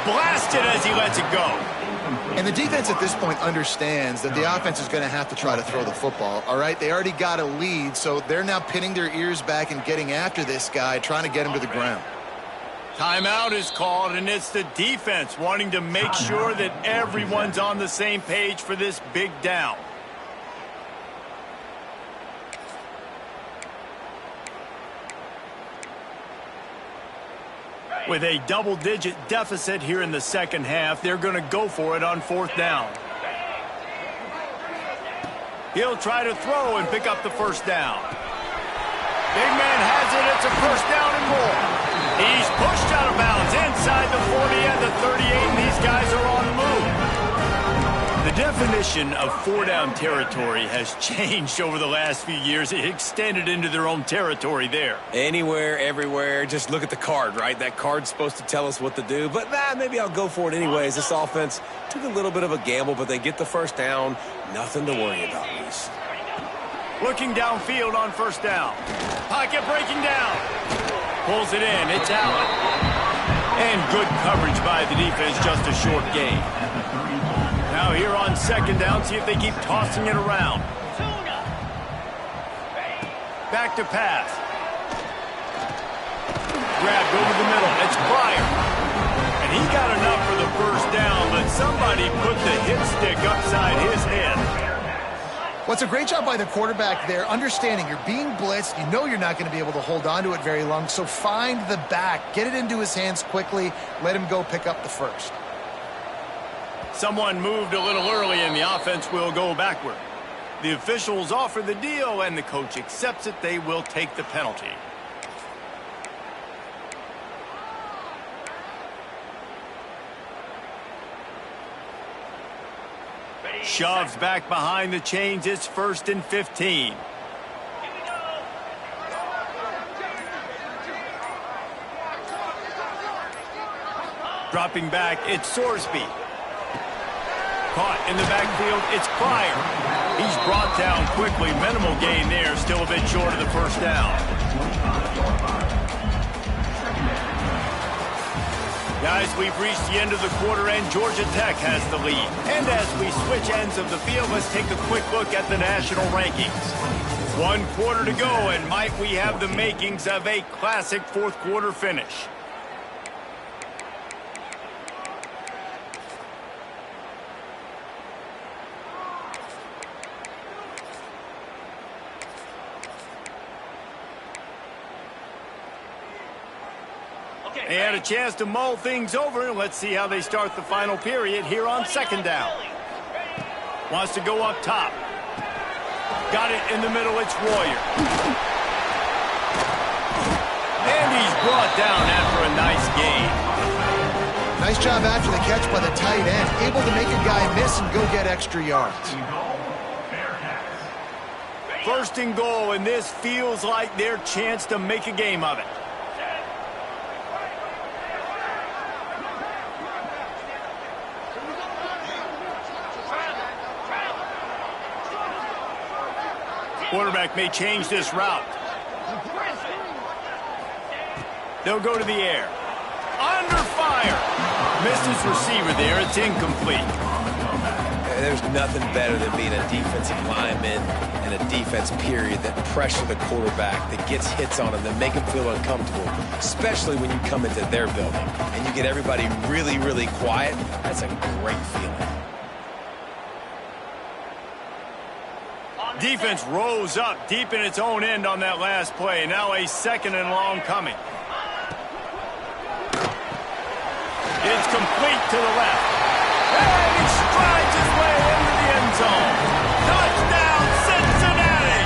[SPEAKER 1] Blasted as he lets it go.
[SPEAKER 2] And the defense at this point understands that the offense is going to have to try to throw the football, all right? They already got a lead, so they're now pinning their ears back and getting after this guy, trying to get him to the ground.
[SPEAKER 1] Timeout is called, and it's the defense wanting to make sure that everyone's on the same page for this big down. With a double-digit deficit here in the 2nd half, they're going to go for it on 4th down. He'll try to throw and pick up the 1st down. Big man has it. It's a 1st down and more. He's pushed out of bounds inside the 40 and the 38, and these guys are on the move. The definition of four-down territory has changed over the last few years. It extended into their own territory there.
[SPEAKER 3] Anywhere, everywhere, just look at the card, right? That card's supposed to tell us what to do, but maybe I'll go for it anyways. This offense took a little bit of a gamble, but they get the first down. Nothing to worry about, Reese.
[SPEAKER 1] Looking downfield on first down. Pocket breaking down. Pulls it in. It's out. And good coverage by the defense, just a short gain. Now here on second down, see if they keep tossing it around. Back to pass. Grabbed over the middle. It's Pryor. And he got enough for the first down, but somebody put the hit stick upside his head.
[SPEAKER 2] Well, it's a great job by the quarterback there, understanding you're being blitzed. You know you're not going to be able to hold on to it very long, so find the back. Get it into his hands quickly. Let him go pick up the first.
[SPEAKER 1] Someone moved a little early, and the offense will go backward. The officials offer the deal, and the coach accepts it. They will take the penalty. Shoves back behind the chains. It's 1st and 15. Dropping back, it's Sorsby. Caught in the backfield, it's Pryor. He's brought down quickly. Minimal gain there, still a bit short of the first down. Guys, we've reached the end of the quarter, and Georgia Tech has the lead. And as we switch ends of the field, let's take a quick look at the national rankings. 1 quarter to go, and might we have the makings of a classic fourth quarter finish. They had a chance to mull things over, and let's see how they start the final period here on second down. Wants to go up top. Got it in the middle, it's Royer. And he's brought down after a nice gain.
[SPEAKER 2] Nice job after the catch by the tight end. Able to make a guy miss and go get extra yards.
[SPEAKER 1] 1st and goal, and this feels like their chance to make a game of it. Quarterback may change this route. They'll go to the air. Under fire. Missed his receiver there. It's incomplete.
[SPEAKER 3] There's nothing better than being a defensive lineman and a defense period that pressure the quarterback, that gets hits on him, that make him feel uncomfortable, especially when you come into their building and you get everybody really, really quiet. That's a great feeling.
[SPEAKER 1] Defense rose up deep in its own end on that last play. Now a 2nd and long coming. It's complete to the left. And he strides his way into the end zone. Touchdown, Cincinnati!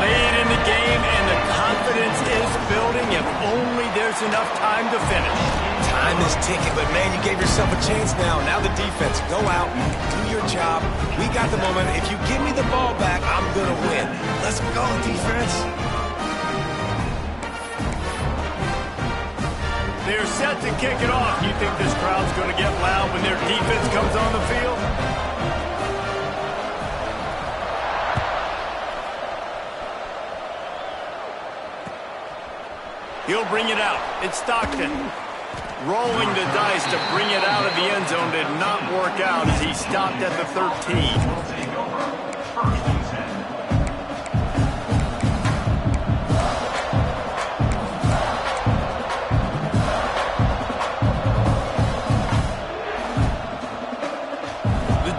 [SPEAKER 1] Late in the game, and the confidence is building if only there's enough time to finish.
[SPEAKER 3] Time is ticking, but man, you gave yourself a chance now. Now the defense, go out, do your job. We got the moment. If you give me the ball back, I'm going to win. Let's go, defense.
[SPEAKER 1] They're set to kick it off. You think this crowd's going to get loud when their defense comes on the field? He'll bring it out. It's Stockton. Rolling the dice to bring it out of the end zone did not work out as he stopped at the 13.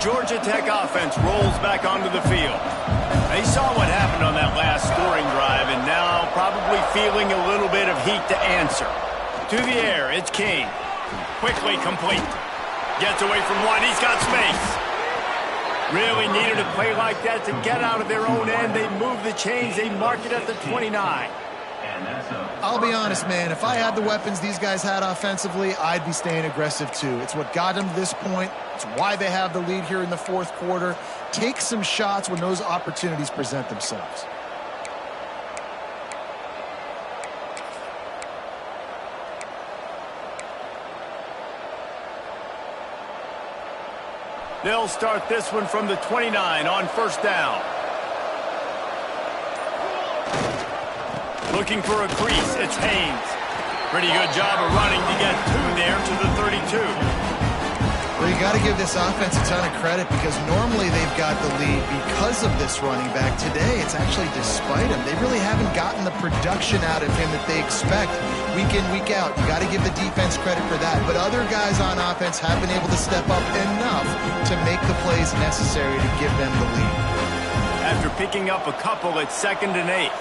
[SPEAKER 1] Georgia Tech offense rolls back onto the field. They saw what happened on that last scoring drive, and now probably feeling a little bit of heat to answer. To the air, it's King. Quickly complete. Gets away from one. He's got space. Really needed a play like that to get out of their own end. They move the chains. They mark it at the 29.
[SPEAKER 2] I'll be honest, man, if I had the weapons these guys had offensively, I'd be staying aggressive too. It's what got them to this point. It's why they have the lead here in the fourth quarter. Take some shots when those opportunities present themselves.
[SPEAKER 1] They'll start this one from the 29 on first down. Looking for a crease, it's Haynes. Pretty good job of running to get two there to the 32.
[SPEAKER 2] Well, you got to give this offense a ton of credit because normally they've got the lead because of this running back. Today, it's actually despite him. They really haven't gotten the production out of him that they expect week in, week out. You got to give the defense credit for that. But other guys on offense have been able to step up enough to make the plays necessary to give them the lead.
[SPEAKER 1] After picking up a couple, it's 2nd and 8.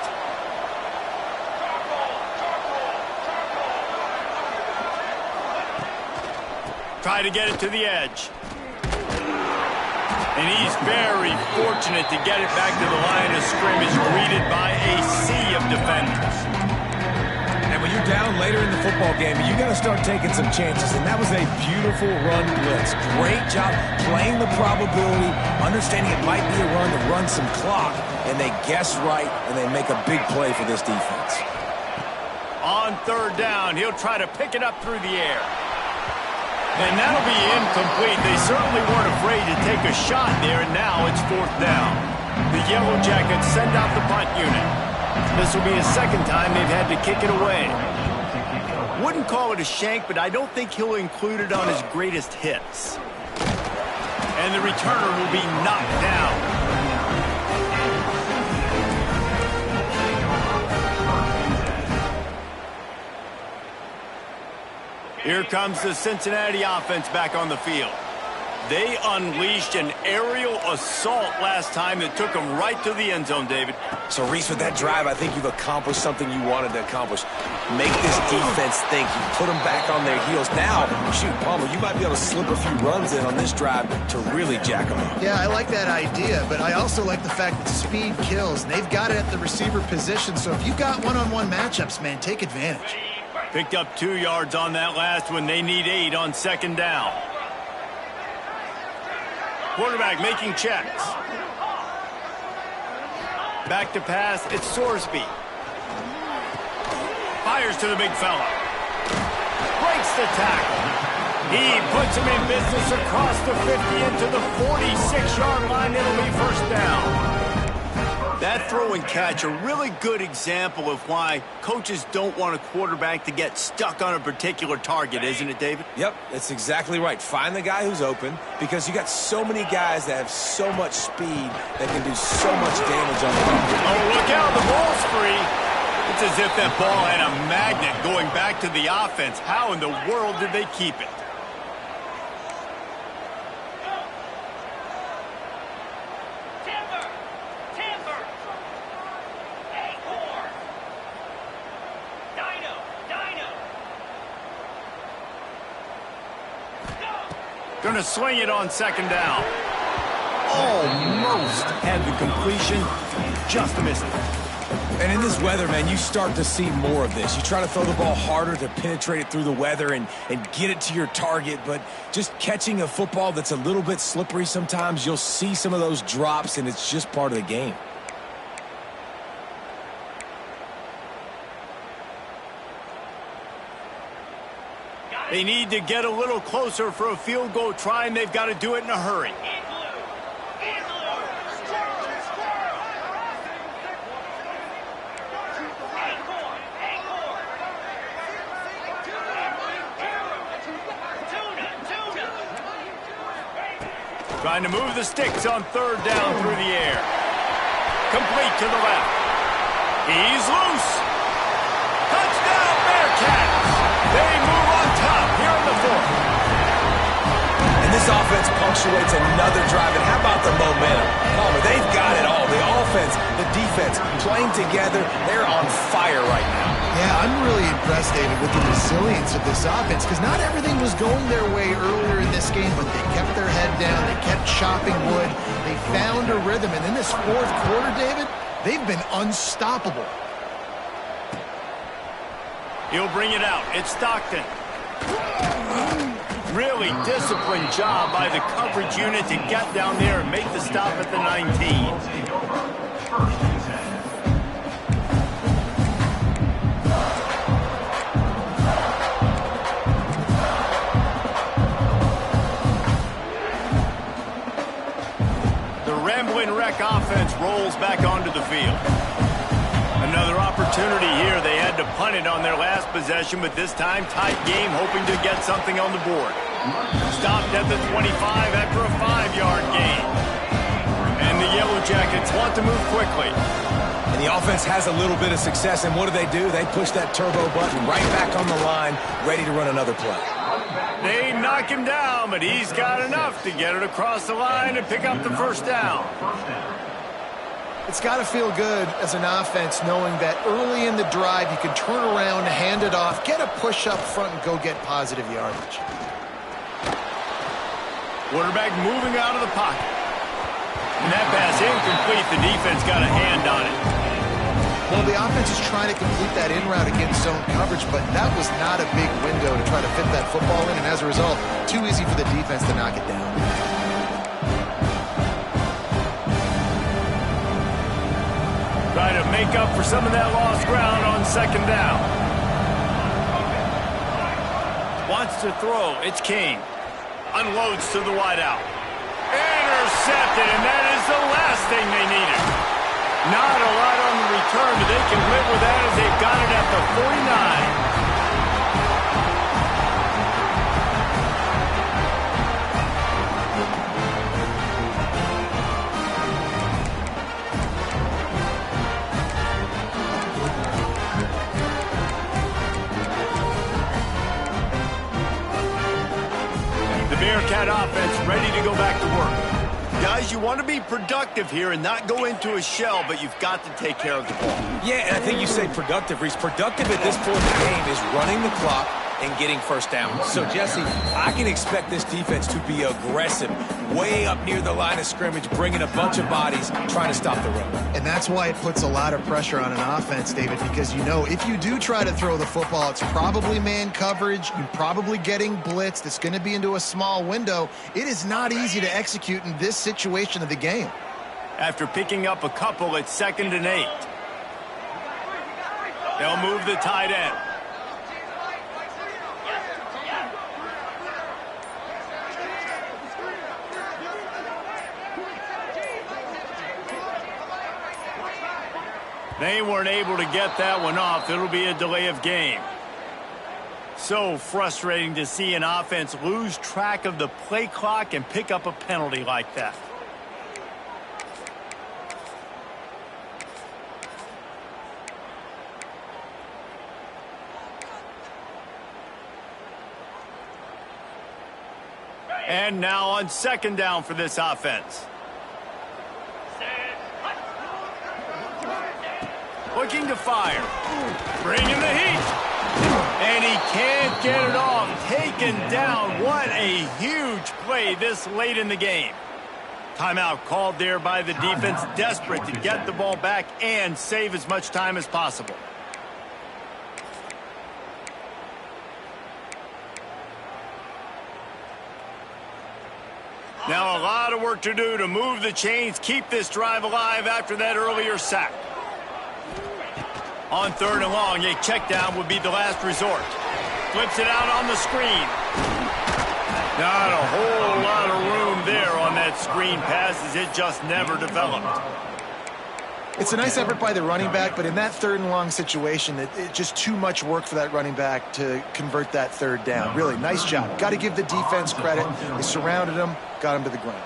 [SPEAKER 1] Try to get it to the edge. And he's very fortunate to get it back to the line of scrimmage, greeted by a sea of defenders.
[SPEAKER 3] And when you're down later in the football game, you got to start taking some chances. And that was a beautiful run blitz. Great job playing the probability, understanding it might be a run to run some clock. And they guess right, and they make a big play for this defense.
[SPEAKER 1] On 3rd down, he'll try to pick it up through the air. And that'll be incomplete. They certainly weren't afraid to take a shot there, and now it's 4th down. The Yellow Jackets send out the punt unit. This will be the 2nd time they've had to kick it away. Wouldn't call it a shank, but I don't think he'll include it on his greatest hits. And the returner will be knocked down. Here comes the Cincinnati offense back on the field. They unleashed an aerial assault last time that took them right to the end zone, David.
[SPEAKER 3] So, Reese, with that drive, I think you've accomplished something you wanted to accomplish. Make this defense think. You put them back on their heels. Now, shoot, Palmer, you might be able to slip a few runs in on this drive to really jack them up.
[SPEAKER 2] Yeah, I like that idea, but I also like the fact that speed kills. And they've got it at the receiver position, so if you've got one-on-one matchups, man, take advantage.
[SPEAKER 1] Picked up 2 yards on that last one. They need 8 on 2nd down. Quarterback making checks. Back to pass, it's Sorsby. Fires to the big fella. Breaks the tackle. He puts him in business across the 50 into the 46-yard line. It'll be 1st down. That throw and catch, a really good example of why coaches don't want a quarterback to get stuck on a particular target, isn't it, David?
[SPEAKER 3] Yep, that's exactly right. Find the guy who's open because you got so many guys that have so much speed that can do so much damage on the ball.
[SPEAKER 1] Oh, look out, the ball's free. It's as if that ball had a magnet going back to the offense. How in the world did they keep it? Going to swing it on 2nd down. Almost had the completion, just missed it.
[SPEAKER 3] And in this weather, man, you start to see more of this. You try to throw the ball harder to penetrate it through the weather and get it to your target, but just catching a football that's a little bit slippery sometimes, you'll see some of those drops, and it's just part of the game.
[SPEAKER 1] They need to get a little closer for a field goal try, and they've got to do it in a hurry. Trying to move the sticks on 3rd down through the air. Complete to the left. He's loose. Touchdown, Bearcats. They move on top here in the 4th.
[SPEAKER 3] And this offense punctuates another drive. And how about the momentum? Palmer, they've got it all. The offense, the defense, playing together. They're on fire right now.
[SPEAKER 2] Yeah, I'm really impressed, David, with the resilience of this offense because not everything was going their way earlier in this game, but they kept their head down. They kept chopping wood. They found a rhythm. And in this 4th quarter, David, they've been unstoppable.
[SPEAKER 1] He'll bring it out. It's Stockton. Really disciplined job by the coverage unit to get down there and make the stop at the 19. The Ramblin' Wreck offense rolls back onto the field. Another opportunity here. They had to punt it on their last possession, but this time tight game, hoping to get something on the board. Stopped at the 25 after a 5-yard gain. And the Yellow Jackets want to move quickly.
[SPEAKER 3] And the offense has a little bit of success, and what do? They push that turbo button right back on the line, ready to run another play.
[SPEAKER 1] They knock him down, but he's got enough to get it across the line and pick up the first down.
[SPEAKER 2] It's got to feel good as an offense knowing that early in the drive you can turn around, hand it off, get a push up front, and go get positive yardage.
[SPEAKER 1] Quarterback moving out of the pocket. And that pass incomplete. The defense got a hand on it.
[SPEAKER 2] Well, the offense is trying to complete that in route against zone coverage, but that was not a big window to try to fit that football in, and as a result, too easy for the defense to knock it down.
[SPEAKER 1] Try to make up for some of that lost ground on second down. Wants to throw. It's King. Unloads to the wideout. Intercepted, and that is the last thing they needed. Not a lot on the return, but they can live with that as they've got it at the 49. Bearcat offense ready to go back to work. Guys, you want to be productive here and not go into a shell, but you've got to take care of the ball.
[SPEAKER 3] Yeah, and I think you say productive, Reese. Productive at this point in the game is running the clock and getting first down. So, Jesse, I can expect this defense to be aggressive, way up near the line of scrimmage, bringing a bunch of bodies, trying to stop the run.
[SPEAKER 2] And that's why it puts a lot of pressure on an offense, David, because you know if you do try to throw the football, it's probably man coverage, you're probably getting blitzed, it's going to be into a small window. It is not easy to execute in this situation of the game.
[SPEAKER 1] After picking up a couple at 2nd and 8. They'll move the tight end. They weren't able to get that one off. It'll be a delay of game. So frustrating to see an offense lose track of the play clock and pick up a penalty like that. And now on 2nd down for this offense. Looking to fire. Bringing the heat. And he can't get it off. Taken down. What a huge play this late in the game. Timeout called there by the defense. Desperate to get the ball back and save as much time as possible. Now a lot of work to do to move the chains, keep this drive alive after that earlier sack. On 3rd and long, a check down would be the last resort. Flips it out on the screen. Not a whole lot of room there on that screen pass as it just never developed.
[SPEAKER 2] It's a nice effort by the running back, but in that 3rd and long situation, it's just too much work for that running back to convert that 3rd down. Really, nice job. Got to give the defense credit. They surrounded him, got him to the ground.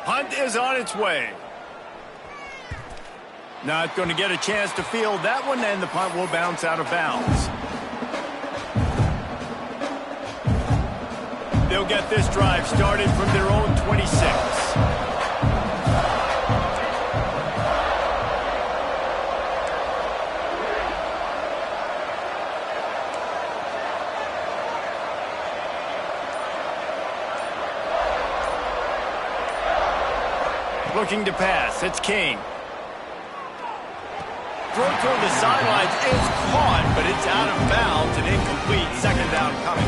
[SPEAKER 1] Punt is on its way. Not going to get a chance to field that one, and the punt will bounce out of bounds. They'll get this drive started from their own 26. Looking to pass. It's King. Throw toward the sidelines is caught, but it's out of bounds and incomplete. Second down coming.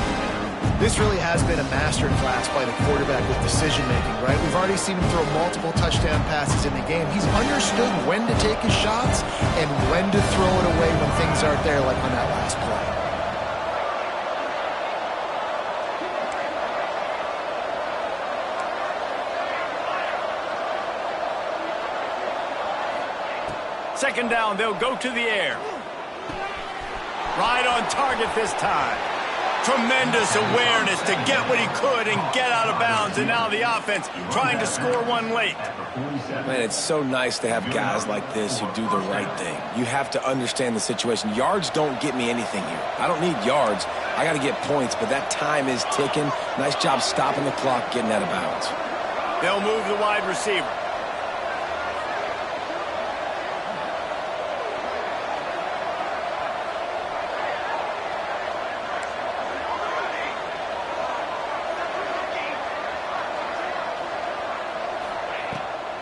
[SPEAKER 2] This really has been a master class by the quarterback with decision-making, right? We've already seen him throw multiple touchdown passes in the game. He's understood when to take his shots and when to throw it away when things aren't there, like on that last play.
[SPEAKER 1] Second down, they'll go to the air. Right on target this time. Tremendous awareness to get what he could and get out of bounds. And now the offense trying to score one late.
[SPEAKER 3] Man, it's so nice to have guys like this who do the right thing. You have to understand the situation. Yards don't get me anything here. I don't need yards. I got to get points, but that time is ticking. Nice job stopping the clock, getting out of bounds.
[SPEAKER 1] They'll move the wide receiver.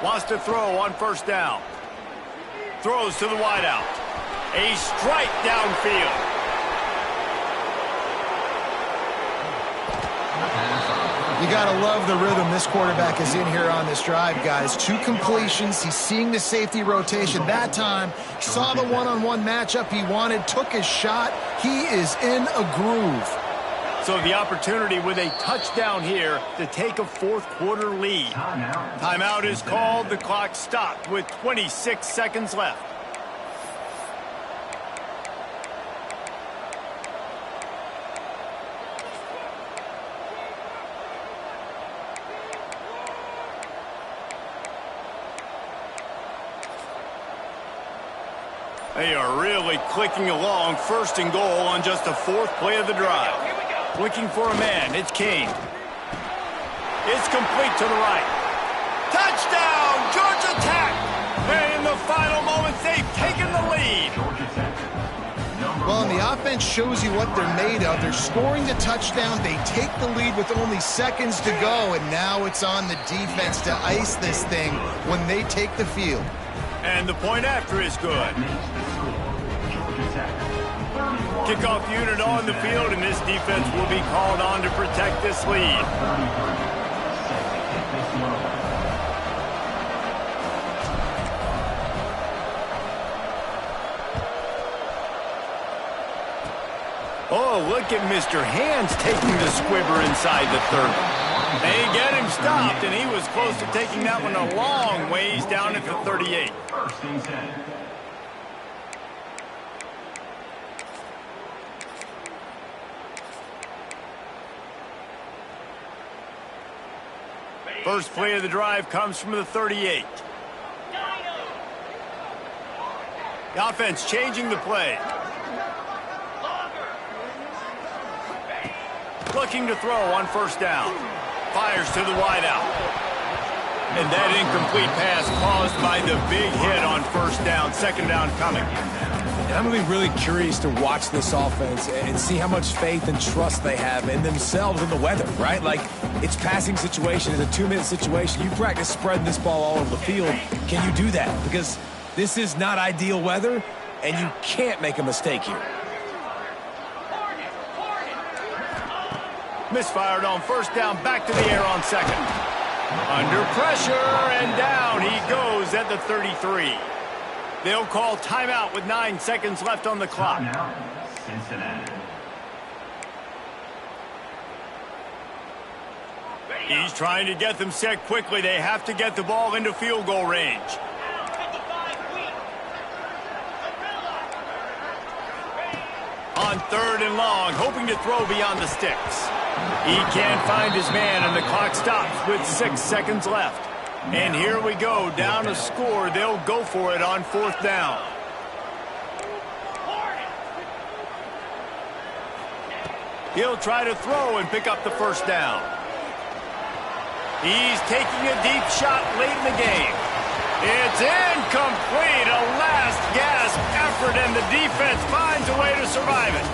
[SPEAKER 1] Wants to throw on first down. Throws to the wideout. A strike downfield.
[SPEAKER 2] You got to love the rhythm this quarterback is in here on this drive, guys. 2 completions. He's seeing the safety rotation. That time, saw the one-on-one matchup he wanted, took his shot. He is in a groove.
[SPEAKER 1] So the opportunity with a touchdown here to take a fourth-quarter lead. Timeout is called. The clock stopped with 26 seconds left. They are really clicking along. First and goal on just the 4th play of the drive. Looking for a man. It's King. It's complete to the right. Touchdown! Georgia Tech! And in the final moments, they've taken the lead.
[SPEAKER 2] Well, and the offense shows you what they're made of. They're scoring the touchdown. They take the lead with only seconds to go, and now it's on the defense to ice this thing when they take the field.
[SPEAKER 1] And the point after is good. Kickoff unit on the field, and this defense will be called on to protect this lead. Oh, look at Mr. Hands taking the squibber inside the 30. They get him stopped, and he was close to taking that one a long ways down at the 38. First play of the drive comes from the 38. The offense changing the play. Looking to throw on first down. Fires to the wideout. And that incomplete pass caused by the big hit on first down. Second down coming.
[SPEAKER 3] And I'm going to be really curious to watch this offense and see how much faith and trust they have in themselves and the weather, right? Like, it's passing situation, it's a 2-minute situation. You practice spreading this ball all over the field. Can you do that? Because this is not ideal weather, and you can't make a mistake here.
[SPEAKER 1] Misfired on first down, back to the air on second. Under pressure, and down he goes at the 33. They'll call timeout with 9 seconds left on the clock. He's trying to get them set quickly. They have to get the ball into field goal range. On 3rd and long, hoping to throw beyond the sticks. He can't find his man, and the clock stops with 6 seconds left. And here we go, down a score. They'll go for it on 4th down. He'll try to throw and pick up the first down. He's taking a deep shot late in the game. It's incomplete. A last gasp effort, and the defense finds a way to survive it.